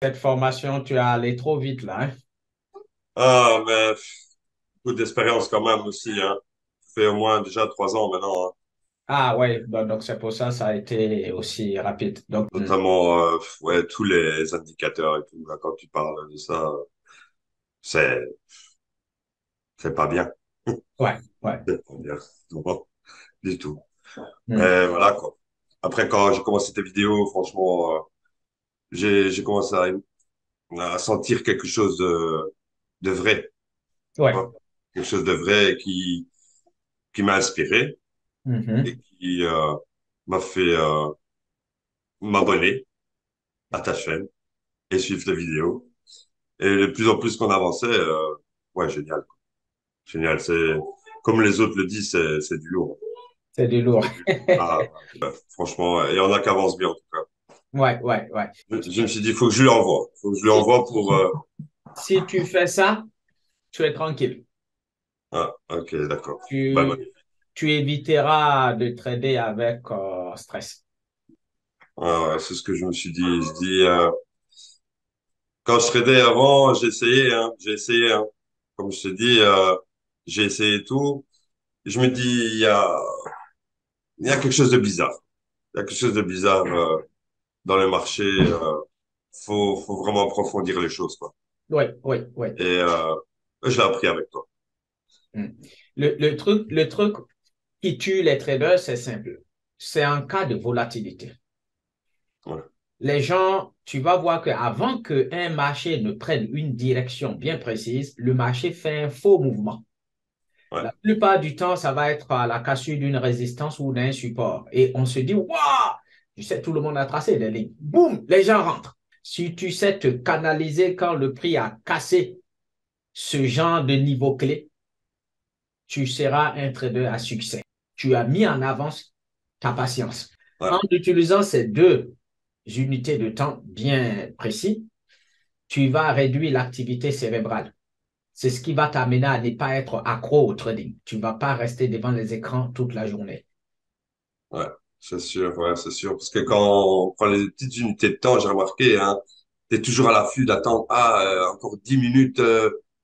Cette formation, tu es allé trop vite là, hein? Ah, mais beaucoup d'expérience quand même aussi, hein. Ça fait au moins déjà 3 ans maintenant, hein. Ah ouais, donc c'est pour ça ça a été aussi rapide. Donc, Notamment, ouais, tous les indicateurs et tout. Là, quand tu parles de ça, c'est, c'est pas bien. ouais, ouais. C'est pas bien. Non, du tout. Hmm. Mais voilà, quoi. Après, quand j'ai commencé tes vidéos, franchement, j'ai commencé à sentir quelque chose de vrai, Ouais. hein. Quelque chose de vrai qui m'a inspiré et Mhm. qui m'a fait m'abonner à ta chaîne et suivre tes vidéos. Et de plus en plus qu'on avançait, ouais, génial, quoi. Génial. C'est, comme les autres le disent, c'est du lourd. C'est du lourd. C'est du lourd. Ah, ouais, franchement, il y en a qui avancent bien, en tout cas. Ouais, ouais, ouais. Je me suis dit, il faut que je lui envoie. Il faut que je lui Si, envoie pour, si tu fais ça, tu es tranquille. ah, ok, d'accord. Bah, Tu, magnifique. tu éviteras de trader avec stress. Ah, ouais, c'est ce que je me suis dit. Je dis, quand je tradais avant, j'ai essayé, hein. Comme je te dis, j'ai essayé tout. Je me dis, il y a quelque chose de bizarre. Il y a quelque chose de bizarre, dans le marché. Faut vraiment approfondir les choses, quoi. Oui, oui, oui. Et je l'ai appris avec toi. Hmm. Le truc qui tue les traders, c'est simple. C'est en cas de volatilité. Ouais, Les gens, tu vas voir qu'avant qu'un marché ne prenne une direction bien précise, le marché fait un faux mouvement. ouais, La plupart du temps, ça va être à la cassure d'une résistance ou d'un support. Et on se dit, waouh, tu sais, tout le monde a tracé des lignes. Boum, les gens rentrent. Si tu sais te canaliser quand le prix a cassé ce genre de niveau clé, tu seras un trader à succès. Tu as mis en avance ta patience. En ouais, utilisant ces deux unités de temps bien précises, tu vas réduire l'activité cérébrale. C'est ce qui va t'amener à ne pas être accro au trading. Tu ne vas pas rester devant les écrans toute la journée. ouais, c'est sûr, ouais, c'est sûr. Parce que quand on prend les petites unités de temps, j'ai remarqué, hein, t'es toujours à l'affût d'attendre, encore 10 minutes,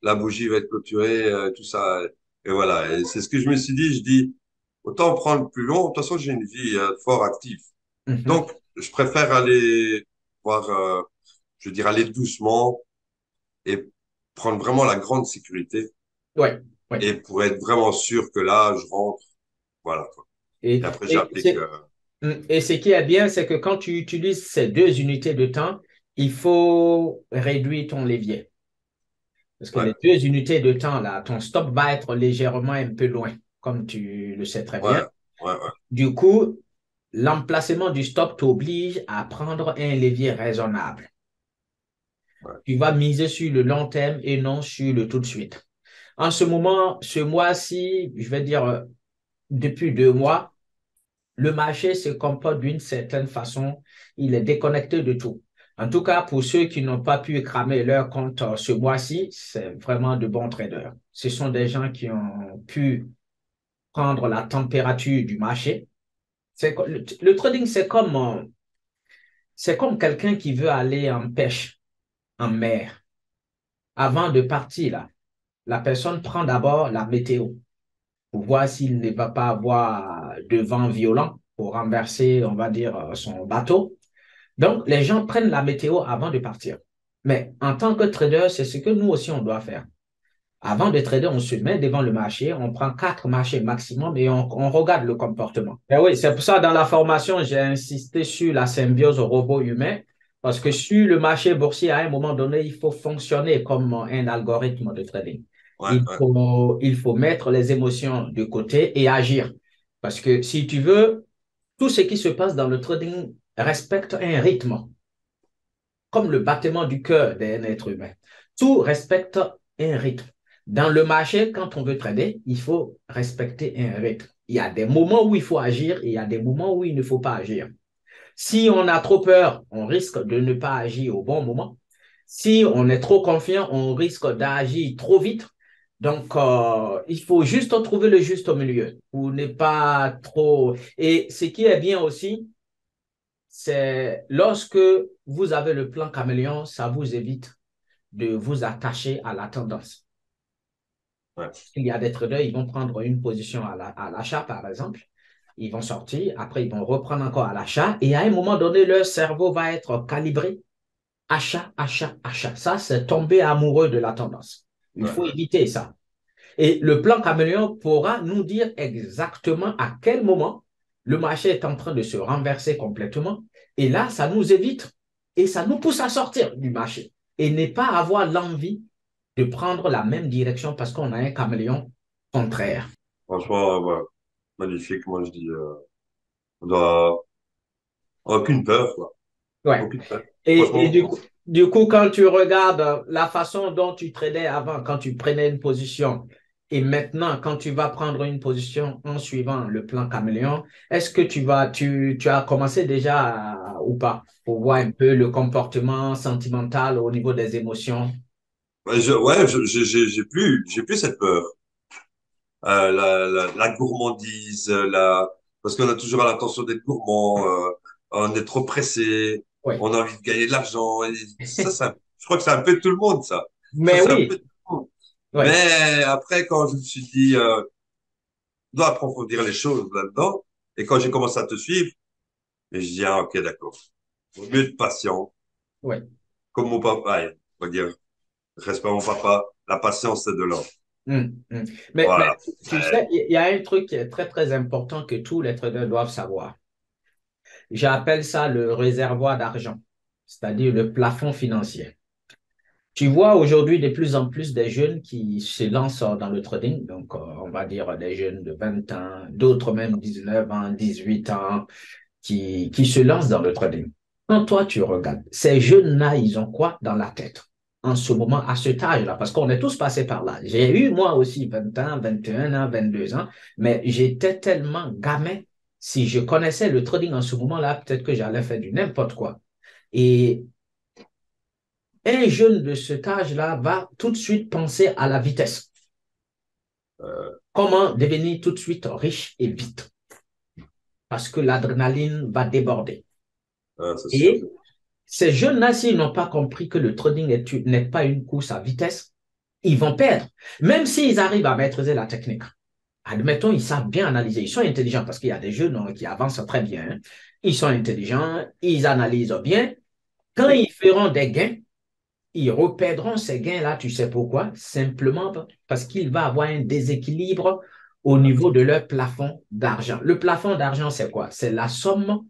la bougie va être clôturée, tout ça. Et voilà. Et c'est ce que je me suis dit. Je dis, autant prendre plus long. De toute façon, j'ai une vie, fort active. Mhm. Donc, je préfère aller voir, je veux dire, aller doucement et prendre vraiment la grande sécurité Oui, oui. et pour être vraiment sûr que là, je rentre, voilà, quoi. Et, Et après, et, j'applique. c'est- et ce qui est bien, c'est que quand tu utilises ces deux unités de temps, il faut réduire ton levier. Parce que Ouais, les deux unités de temps, là, ton stop va être légèrement un peu loin, comme tu le sais très bien. ouais, ouais, ouais, Du coup, l'emplacement du stop t'oblige à prendre un levier raisonnable. ouais, Tu vas miser sur le long terme et non sur le tout de suite. En ce moment, ce mois-ci, je vais dire depuis 2 mois, le marché se comporte d'une certaine façon. Il est déconnecté de tout. En tout cas, pour ceux qui n'ont pas pu cramer leur compte ce mois-ci, c'est vraiment de bons traders. Ce sont des gens qui ont pu prendre la température du marché. Le trading, c'est comme quelqu'un qui veut aller en pêche, en mer. Avant de partir, là, la personne prend d'abord la météo pour voir s'il ne va pas avoir de vent violent pour renverser, on va dire, son bateau. Donc, les gens prennent la météo avant de partir. Mais en tant que trader, c'est ce que nous aussi, on doit faire. Avant de trader, on se met devant le marché, on prend 4 marchés maximum et on regarde le comportement. Et oui, c'est pour ça, dans la formation, j'ai insisté sur la symbiose robot-humain, parce que sur le marché boursier, à un moment donné, il faut fonctionner comme un algorithme de trading. ouais, Il ouais, faut, il faut mettre les émotions de côté et agir. Parce que si tu veux, tout ce qui se passe dans le trading respecte un rythme, comme le battement du cœur d'un être humain. Tout respecte un rythme. Dans le marché, quand on veut trader, il faut respecter un rythme. Il y a des moments où il faut agir et il y a des moments où il ne faut pas agir. Si on a trop peur, on risque de ne pas agir au bon moment. Si on est trop confiant, on risque d'agir trop vite. Donc, il faut juste trouver le juste milieu pour ne pas trop. Et ce qui est bien aussi, c'est lorsque vous avez le plan caméléon, ça vous évite de vous attacher à la tendance. Ouais. Il y a des traders, ils vont prendre une position à l'achat, par exemple. Ils vont sortir, après, ils vont reprendre encore à l'achat. Et à un moment donné, leur cerveau va être calibré. Achat, achat, achat. Ça, c'est tomber amoureux de la tendance. Il Ouais, faut ouais. éviter ça. Et le plan caméléon pourra nous dire exactement à quel moment le marché est en train de se renverser complètement. Et là, ça nous évite et ça nous pousse à sortir du marché et ne pas avoir l'envie de prendre la même direction parce qu'on a un caméléon contraire. Franchement, ouais, magnifique. Moi, je dis, on doit aucune peur, quoi. Ouais. Aucune peur. Et Franchement, du coup, quand tu regardes la façon dont tu tradais avant, quand tu prenais une position, et maintenant, quand tu vas prendre une position en suivant le plan caméléon, est-ce que tu as commencé déjà ou pas pour voir un peu le comportement sentimental au niveau des émotions? j'ai plus cette peur. La gourmandise, parce qu'on a toujours l'intention d'être gourmand, on est trop pressé, Oui. on a envie de gagner de l'argent. Et je crois que c'est un peu tout le monde, ça. Ça, Mais c'est un peu oui, tout le monde. oui. Mais après, quand je me suis dit, on doit approfondir les choses là-dedans, et quand j'ai commencé à te suivre, et je dis, ah, ok, d'accord. Vaut mieux être patient, Oui. comme mon papa, on va dire, respect à mon papa, la patience, c'est de l'or. Mm. Mais Voilà. tu sais, il y a un truc qui est très, très important que tous les traders doivent savoir. J'appelle ça le réservoir d'argent, c'est-à-dire le plafond financier. Tu vois aujourd'hui de plus en plus des jeunes qui se lancent dans le trading, donc on va dire des jeunes de 20 ans, d'autres même 19 ans, 18 ans, qui se lancent dans le trading. Quand toi tu regardes, ces jeunes-là, ils ont quoi dans la tête en ce moment, à cet âge-là? Parce qu'on est tous passés par là. J'ai eu moi aussi 20 ans, 21 ans, 22 ans, mais j'étais tellement gamin. Si je connaissais le trading en ce moment-là, peut-être que j'allais faire du n'importe quoi. Et un jeune de cet âge-là va tout de suite penser à la vitesse. Euh, Comment devenir tout de suite riche et vite? Parce que l'adrénaline va déborder. c'est sûr. Et ces jeunes-là, s'ils n'ont pas compris que le trading n'est pas une course à vitesse, ils vont perdre. Même s'ils arrivent à maîtriser la technique. Admettons, ils savent bien analyser. Ils sont intelligents parce qu'il y a des jeunes qui avancent très bien. Hein. Ils sont intelligents, ils analysent bien. Quand ils feront des gains, ils reperdront ces gains-là, tu sais pourquoi? Simplement parce qu'il va avoir un déséquilibre au niveau de leur plafond d'argent. Le plafond d'argent, c'est quoi? C'est la somme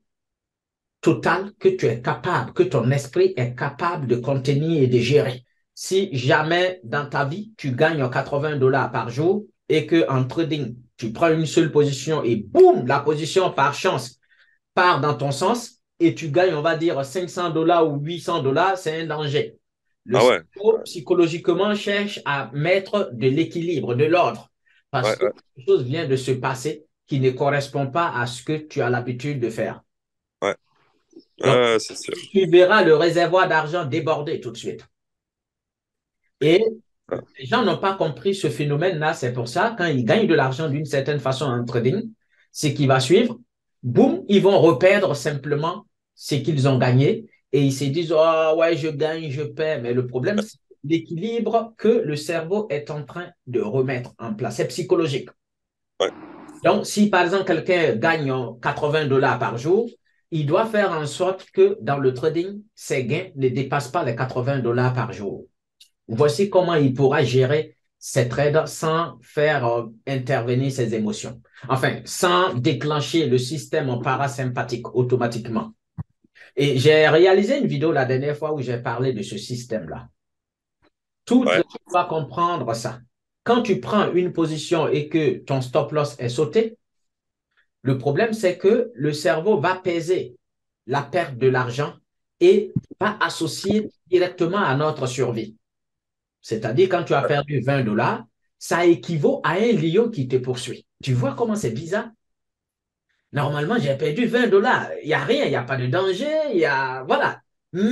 totale que tu es capable, que ton esprit est capable de contenir et de gérer. Si jamais dans ta vie, tu gagnes 80 dollars par jour et que en trading, tu prends une seule position et boum, la position par chance part dans ton sens et tu gagnes, on va dire, 500 dollars ou 800 dollars, c'est un danger. Le Ah ouais, cerveau, psychologiquement, cherche à mettre de l'équilibre, de l'ordre, parce ouais, que ouais, quelque chose vient de se passer qui ne correspond pas à ce que tu as l'habitude de faire. ouais. Donc, C'est sûr. tu verras le réservoir d'argent déborder tout de suite. Et Ouais, les gens n'ont pas compris ce phénomène-là. C'est pour ça, quand ils gagnent de l'argent d'une certaine façon en trading, ce qui va suivre, boum, ils vont reperdre simplement ce qu'ils ont gagné et ils se disent, oh ouais, je gagne, je perds. Mais le problème, c'est l'équilibre que le cerveau est en train de remettre en place. C'est psychologique. ouais, Donc, si par exemple quelqu'un gagne 80 dollars par jour, il doit faire en sorte que dans le trading, ses gains ne dépassent pas les 80 dollars par jour. Voici comment il pourra gérer ses trades sans faire intervenir ses émotions. Enfin, sans déclencher le système parasympathique automatiquement. Et j'ai réalisé une vidéo la dernière fois où j'ai parlé de ce système-là. Tout ouais, trader doit comprendre ça. Quand tu prends une position et que ton stop loss est sauté, le problème, c'est que le cerveau va peser la perte de l'argent et va associer directement à notre survie. C'est-à-dire, quand tu as perdu 20 dollars, ça équivaut à un lion qui te poursuit. Tu vois comment c'est bizarre? Normalement, j'ai perdu 20 dollars. Il n'y a rien, il n'y a pas de danger, il y a. Voilà.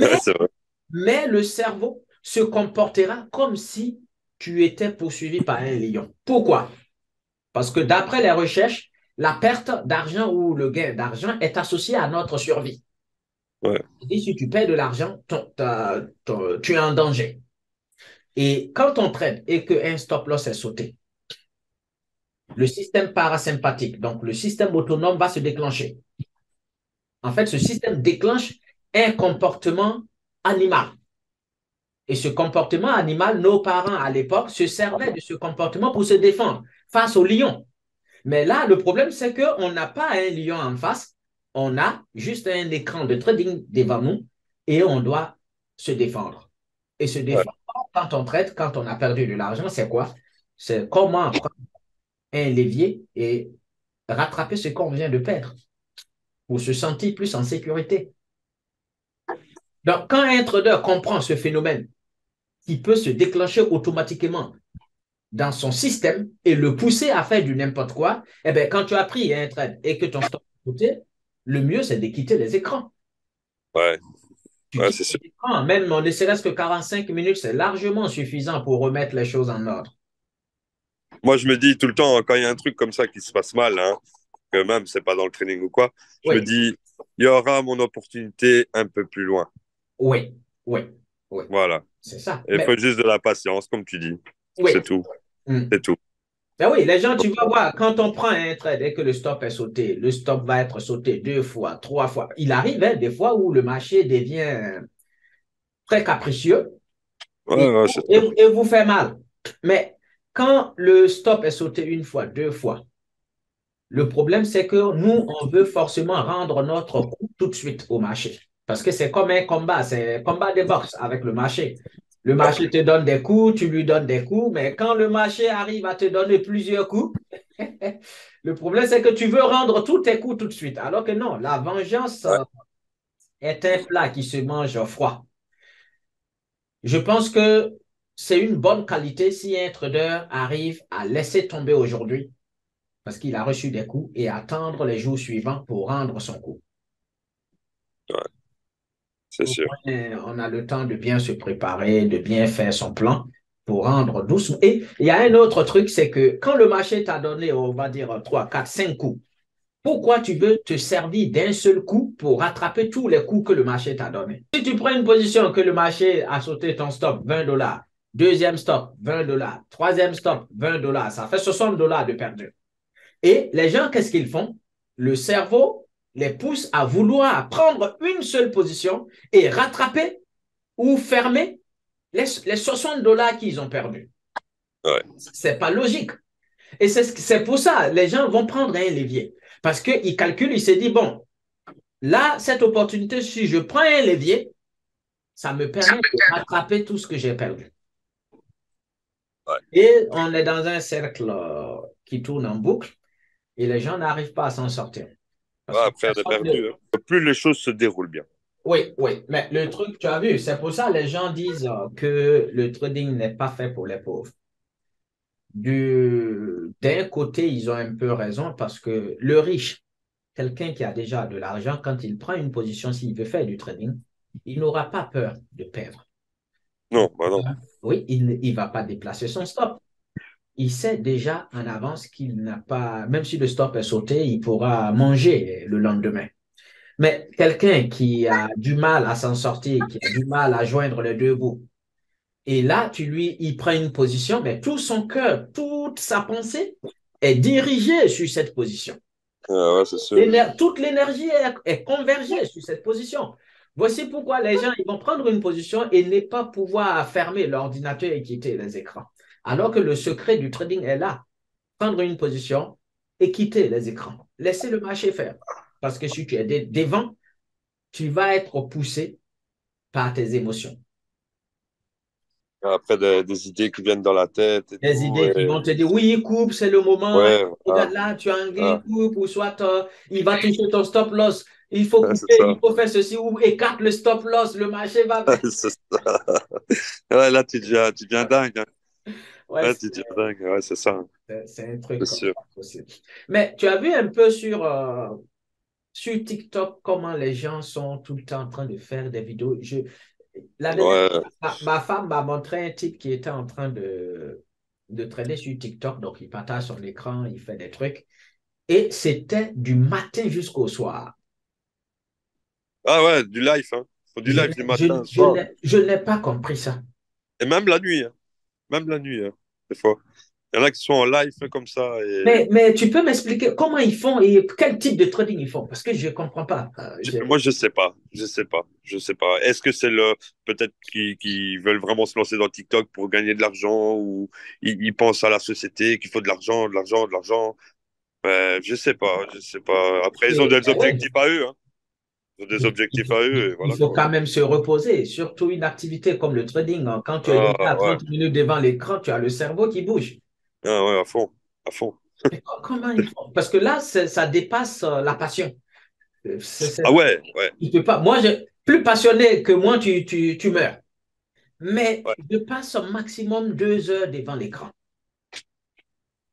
ouais, Mais, c'est vrai. mais le cerveau se comportera comme si tu étais poursuivi par un lion. Pourquoi? Parce que d'après les recherches, la perte d'argent ou le gain d'argent est associé à notre survie. Ouais, Et si tu perds de l'argent, tu es en danger. Et quand on trade et qu'un stop loss est sauté, le système parasympathique, donc le système autonome va se déclencher. En fait, ce système déclenche un comportement animal. Et ce comportement animal, nos parents à l'époque se servaient de ce comportement pour se défendre face au lion. Mais là, le problème, c'est qu'on n'a pas un lion en face, on a juste un écran de trading devant nous et on doit se défendre. Et se ouais, défendre quand on traite, quand on a perdu de l'argent, c'est quoi? C'est comment prendre un levier et rattraper ce qu'on vient de perdre pour se sentir plus en sécurité. Donc, quand un trader comprend ce phénomène qui peut se déclencher automatiquement dans son système et le pousser à faire du n'importe quoi, eh bien, quand tu as pris un trade et que ton stop est côté, le mieux, c'est de quitter les écrans. ouais, Tu ouais, quittes c'est sûr. les écrans, même ne serait-ce que 45 minutes, c'est largement suffisant pour remettre les choses en ordre. Moi, je me dis tout le temps, quand il y a un truc comme ça qui se passe mal, hein, que même c'est pas dans le training ou quoi, je me Oui, dis, il y aura mon opportunité un peu plus loin. oui, oui, oui, Voilà. c'est ça. Il Mais faut juste de la patience, comme tu dis. oui, C'est tout. mm. C'est tout. Ben oui, les gens, tu vas voir, quand on prend un trade et que le stop est sauté, le stop va être sauté 2 fois, 3 fois. Il arrive hein, des fois où le marché devient très capricieux Ouais, et, ouais, c'est sûr. et vous fait mal. Mais quand le stop est sauté 1 fois, 2 fois, le problème, c'est que nous, on veut forcément rendre notre coup tout de suite au marché. Parce que c'est comme un combat, c'est un combat de boxe avec le marché. Le marché te donne des coups, tu lui donnes des coups, mais quand le marché arrive à te donner plusieurs coups, le problème, c'est que tu veux rendre tous tes coups tout de suite. Alors que non, la vengeance Ouais. est un plat qui se mange froid. Je pense que c'est une bonne qualité si un trader arrive à laisser tomber aujourd'hui parce qu'il a reçu des coups et attendre les jours suivants pour rendre son coup. Ouais, c'est Au sûr. moins, on a le temps de bien se préparer, de bien faire son plan pour rendre doucement. Et il y a un autre truc, c'est que quand le marché t'a donné, on va dire, 3, 4, 5 coups, pourquoi tu veux te servir d'un seul coup pour rattraper tous les coups que le marché t'a donné? Si tu prends une position que le marché a sauté ton stop, $20, deuxième stop, $20, troisième stop, $20, ça fait $60 de perdu. Et les gens, qu'est-ce qu'ils font? Le cerveau les pousse à vouloir prendre une seule position et rattraper ou fermer les $60 qu'ils ont perdus. Ouais. C'est pas logique. Et c'est pour ça, les gens vont prendre un levier. Parce qu'ils calculent, ils se disent, bon, là, cette opportunité, si je prends un levier, ça me permet de rattraper tout ce que j'ai perdu. Ouais. Et on est dans un cercle qui tourne en boucle et les gens n'arrivent pas à s'en sortir. Ouais, Parce que après, on a personne ne... perdu, hein. Plus les choses se déroulent bien. Oui, oui, mais le truc, tu as vu, c'est pour ça que les gens disent que le trading n'est pas fait pour les pauvres. D'un côté, ils ont un peu raison parce que le riche, quelqu'un qui a déjà de l'argent, quand il prend une position, s'il veut faire du trading, il n'aura pas peur de perdre. Non, bah non. Oui, il ne va pas déplacer son stop. Il sait déjà en avance qu'il n'a pas, même si le stop est sauté, il pourra manger le lendemain. Mais quelqu'un qui a du mal à s'en sortir, qui a du mal à joindre les deux bouts, et là, il prend une position, mais tout son cœur, toute sa pensée est dirigée sur cette position. Ouais, c'est sûr. Toute l'énergie est convergée sur cette position. Voici pourquoi les gens ils vont prendre une position et ne pas pouvoir fermer l'ordinateur et quitter les écrans. Alors que le secret du trading est là. Prendre une position et quitter les écrans. Laissez le marché faire. Parce que si tu es devant, tu vas être poussé par tes émotions. Après, des idées qui viennent dans la tête et Des tout. idées qui vont te dire, oui, coupe, c'est le moment. Ouais, ah, Regarde là, tu as un gain, ah, coupe, ou soit il va toucher ton stop loss. Il faut ouais, c'est couper, il ça. faut faire ceci, ou écarte le stop loss, le marché va bien. C'est ça. Ouais, là, tu deviens dingue, hein. Ouais, Ouais, tu deviens dingue. Ouais, c'est ça, hein. c'est un truc C'est comme sûr. ça possible. Mais tu as vu un peu sur TikTok comment les gens sont tout le temps en train de faire des vidéos. La dernière Ouais, fois, ma femme m'a montré un type qui était en train de traîner sur TikTok. Donc, il partage son écran, il fait des trucs. Et c'était du matin jusqu'au soir. Ah ouais, du live, hein. Faut du Je, live n'ai- du matin, au soir. je n'ai pas compris ça. Et même la nuit, hein. Même la nuit, hein, des fois. Il y en a qui sont en live comme ça. Et Mais tu peux m'expliquer comment ils font et quel type de trading ils font? Parce que je ne comprends pas. moi, je sais pas. Je sais pas. Je sais pas. Est-ce que c'est peut-être qu'ils veulent vraiment se lancer dans TikTok pour gagner de l'argent ou ils pensent à la société qu'il faut de l'argent, de l'argent, de l'argent. Je sais pas. Je sais pas. Après, ils ont des Ben oui. objectifs à eux, hein. Ils ont des objectifs à eux et Il voilà faut quoi. quand même se reposer, surtout une activité comme le trading, hein. Quand tu es Ah limité à ouais. 30 minutes devant l'écran, tu as le cerveau qui bouge. Ah ouais, à fond. À fond. Mais comment ils font? Parce que là, ça dépasse la passion. Ah ouais, ouais, Il peut pas. Moi, plus passionné que moi, tu meurs. Mais ouais, je passe au maximum 2 heures devant l'écran.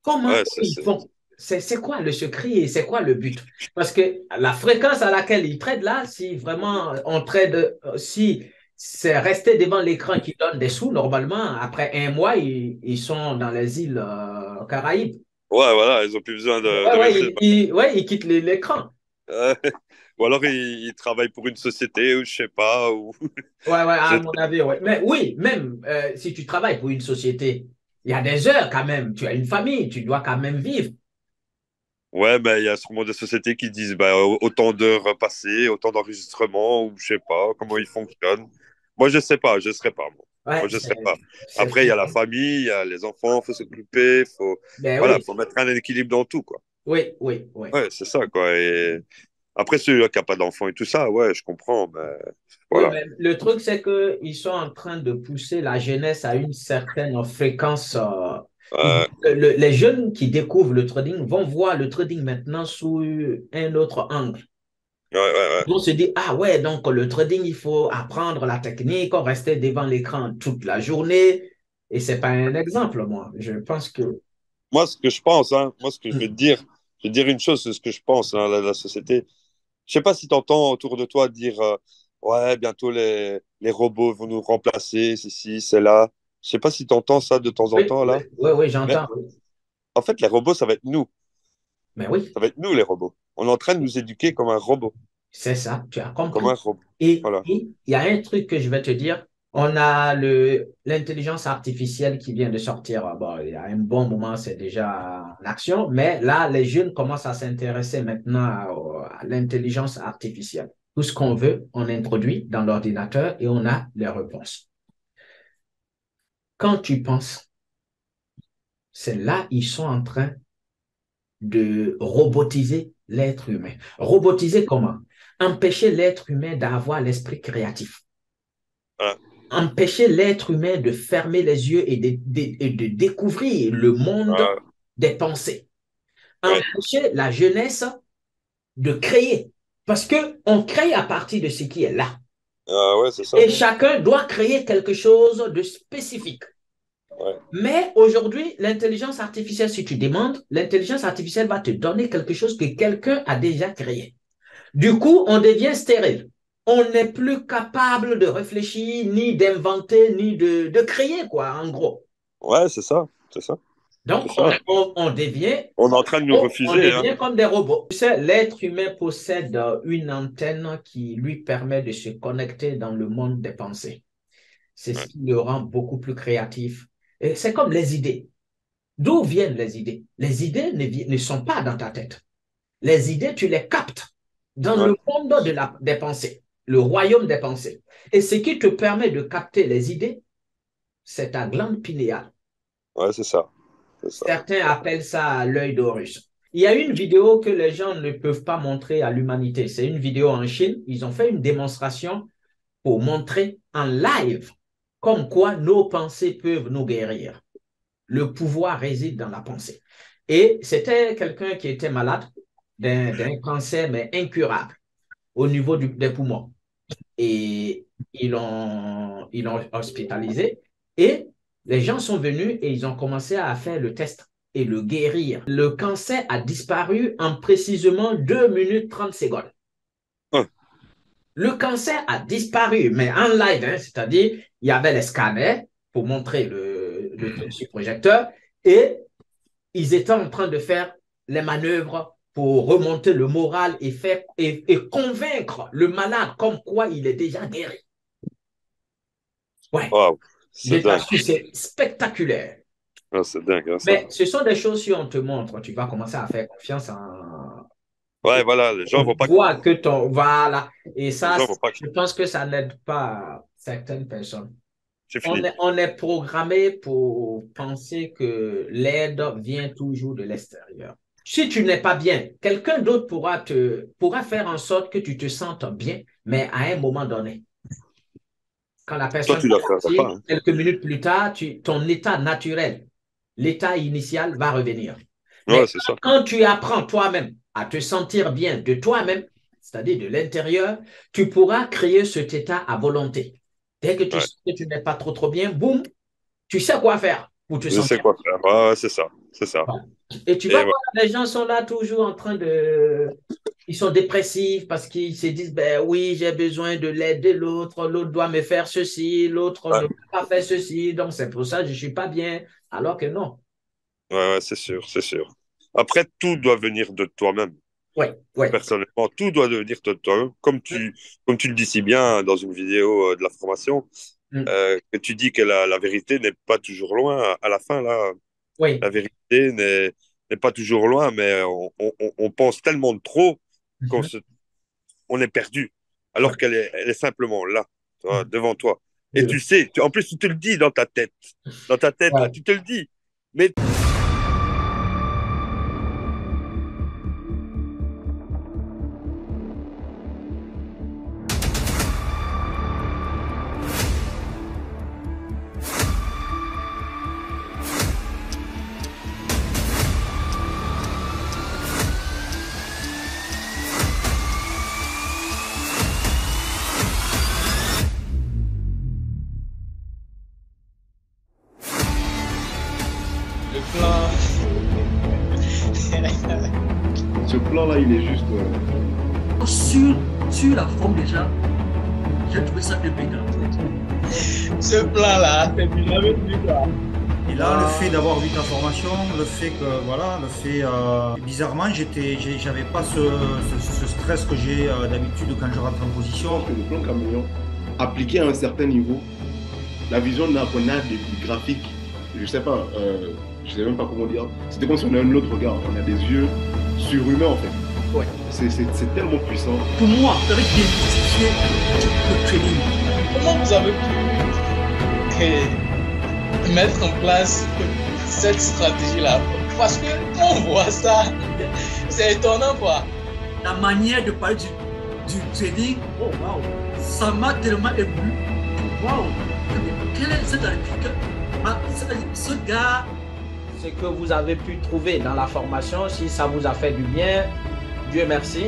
Comment ouais, ils font? C'est quoi le secret et c'est quoi le but? Parce que la fréquence à laquelle ils traitent là, si vraiment on trade, si c'est rester devant l'écran qui donne des sous, normalement, après un mois, ils sont dans les îles Caraïbes. ouais, voilà, ils ont plus besoin de Ouais, rester. ouais, ils quittent l'écran. Euh, ou alors ils travaillent pour une société ou je sais pas. Ou Ouais, ouais, je à mon avis, ouais. Mais oui, même si tu travailles pour une société, il y a des heures quand même. Tu as une famille, tu dois quand même vivre. Ouais, ben, il y a sûrement des sociétés qui disent bah, autant d'heures passées, autant d'enregistrements, ou je sais pas comment ils fonctionnent. Moi, je sais pas, je serais pas, moi. Ouais, Moi, je serais pas. c'est Après, il y a la fréquent. famille, il y a les enfants, faut s'occuper, Ben voilà, oui, faut mettre un équilibre dans tout, quoi. oui, oui, oui. Ouais, c'est ça, quoi. Et après, ceux qui n'ont pas d'enfants et tout ça, ouais, je comprends, mais Oui, voilà. mais le truc, c'est qu'ils sont en train de pousser la jeunesse à une certaine fréquence. Les jeunes qui découvrent le trading vont voir le trading maintenant sous un autre angle. Ouais, ouais, ouais. On se dit, ah ouais, donc le trading, il faut apprendre la technique, rester devant l'écran toute la journée. Et c'est pas un exemple, moi. Je pense que... Moi, ce que je pense, hein, moi, ce que je vais te dire une chose, c'est ce que je pense, hein, la société. Je sais pas si tu entends autour de toi dire ouais, bientôt les robots vont nous remplacer, ceci, c'est là. Je sais pas si tu entends ça de temps en Oui, temps oui, là. oui, oui, Mais j'entends. Oui. en fait, les robots, ça va être nous. Mais oui, Ça va être nous, les robots. On est en train de nous éduquer comme un robot. c'est ça, tu as Comme compris. un robot. Et Voilà. il y a un truc que je vais te dire. On a l'intelligence artificielle qui vient de sortir. Bon, il y a un bon moment, c'est déjà en action, mais là, les jeunes commencent à s'intéresser maintenant à l'intelligence artificielle. Tout ce qu'on veut, on introduit dans l'ordinateur et on a les réponses. Quand tu penses, c'est là ils sont en train de robotiser l'être humain. Robotiser comment? Empêcher l'être humain d'avoir l'esprit créatif. Voilà. Empêcher l'être humain de fermer les yeux et de découvrir le monde Voilà. des pensées. Ouais. Empêcher la jeunesse de créer. Parce qu'on crée à partir de ce qui est là. Ouais, c'est ça. Et chacun doit créer quelque chose de spécifique. Ouais. Mais aujourd'hui, l'intelligence artificielle, si tu demandes, l'intelligence artificielle va te donner quelque chose que quelqu'un a déjà créé. Du coup, on devient stérile. On n'est plus capable de réfléchir, ni d'inventer, ni de créer, quoi, en gros. Ouais, c'est ça. C'est ça. C'est Donc, ça. on devient, On est en train de nous on refuser, hein. devient comme des robots. Tu sais, l'être humain possède une antenne qui lui permet de se connecter dans le monde des pensées. C'est ce Ouais. qui le rend beaucoup plus créatif. Et c'est comme les idées. D'où viennent les idées? Les idées ne sont pas dans ta tête. Les idées, tu les captes dans Ouais. le monde des pensées, le royaume des pensées. Et ce qui te permet de capter les idées, c'est ta glande pinéale. Ouais, c'est ça. C'est ça. Certains appellent ça l'œil d'Horus. Il y a une vidéo que les gens ne peuvent pas montrer à l'humanité. C'est une vidéo en Chine. Ils ont fait une démonstration pour montrer en live comme quoi nos pensées peuvent nous guérir. Le pouvoir réside dans la pensée. Et c'était quelqu'un qui était malade d'un cancer, mais incurable au niveau des poumons. Et ils l'ont hospitalisé. Et les gens sont venus et ils ont commencé à faire le test et le guérir. Le cancer a disparu en précisément 2 minutes 30 secondes. Ouais. Le cancer a disparu, mais en live, hein, c'est-à-dire, il y avait les scanners pour montrer le truc sur projecteur et ils étaient en train de faire les manœuvres pour remonter le moral et, faire, et convaincre le malade comme quoi il est déjà guéri. Ouais, Wow, je c'est dingue. t'assure, c'est spectaculaire. Ah, c'est dingue, hein, ça. Mais ce sont des choses, si on te montre, tu vas commencer à faire confiance en... Ouais, voilà, les gens On vont pas voit croire. que ton... Voilà. Et Les ça, gens vont pas je croire. pense que ça n'aide pas certaines personnes. C'est fini. On est programmé pour penser que l'aide vient toujours de l'extérieur. Si tu n'es pas bien, quelqu'un d'autre pourra faire en sorte que tu te sentes bien, mais à un moment donné, quand la Toi, personne tu va la feras partir, pas, hein. quelques minutes plus tard, ton état naturel, l'état initial va revenir. Ouais, Mais c'est ça. quand tu apprends toi-même à te sentir bien de toi-même, c'est-à-dire de l'intérieur, tu pourras créer cet état à volonté. Dès que tu Ouais. sens que tu n'es pas trop bien, boum, tu sais quoi faire pour te Je sais sentir. quoi faire. Ouais, ouais, c'est ça. C'est ça. Voilà. Et tu vas Et ouais. voir, les gens sont là toujours en train de... Ils sont dépressifs parce qu'ils se disent, ben oui, j'ai besoin de l'aide de l'autre, l'autre doit me faire ceci, l'autre ne Ouais, peut pas faire ceci, donc c'est pour ça que je ne suis pas bien. Alors que non. ouais, ouais, c'est sûr, c'est sûr. Après, tout doit venir de toi-même. Oui, oui. Personnellement, tout doit venir de toi-même. Comme tu le dis si bien dans une vidéo de la formation, que tu dis que la vérité n'est pas toujours loin. À la fin, là, Oui. la vérité n'est pas toujours loin, mais on pense tellement de trop qu'on Mhm. se, on est perdu, Ouais. alors elle est simplement là, tu vois, devant toi. Et Oui. tu sais, en plus, tu te le dis dans ta tête. Dans ta tête, là, Ouais. tu te le dis. Mais Le plan. Ce plan-là, il est juste. Sur, sur la forme déjà, j'ai trouvé ça impeccable. Ce plan-là, c'est du jamais vu quoi. Et là, le fait d'avoir vu ta formation, le fait que, voilà, le fait, bizarrement, j'avais pas ce stress que j'ai d'habitude quand je rentre en Je position. pense que le plan Caméléon, appliqué à un certain niveau, la vision qu'on a des graphiques, je sais pas, je sais même pas comment dire, c'était comme si on a un autre regard, on a des yeux surhumains en fait. Ouais. C'est tellement puissant. Pour moi, avec démystifier le training. Comment vous avez pu mettre en place cette stratégie-là? Parce que on voit ça, c'est étonnant quoi. La manière de parler du trading, oh waouh, ça m'a tellement ému. Waouh, quel est cet article? Ce gars. Ce que vous avez pu trouver dans la formation, si ça vous a fait du bien, Dieu merci.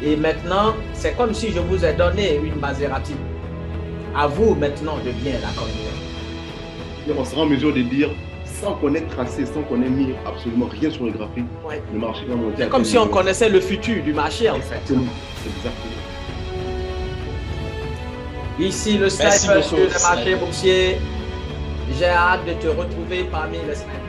Et maintenant, c'est comme si je vous ai donné une Maserati. À vous maintenant de bien la conduire. Et on sera en mesure de dire, sans qu'on ait tracé, sans qu'on ait mis absolument rien sur le graphique, Ouais. le marché va monter. C'est comme si on connaissait le futur du marché en fait. Exactement. Exactement. Ici, le Merci sniper beaucoup, sur le marché sniper. boursier. J'ai hâte de te retrouver parmi les snipers.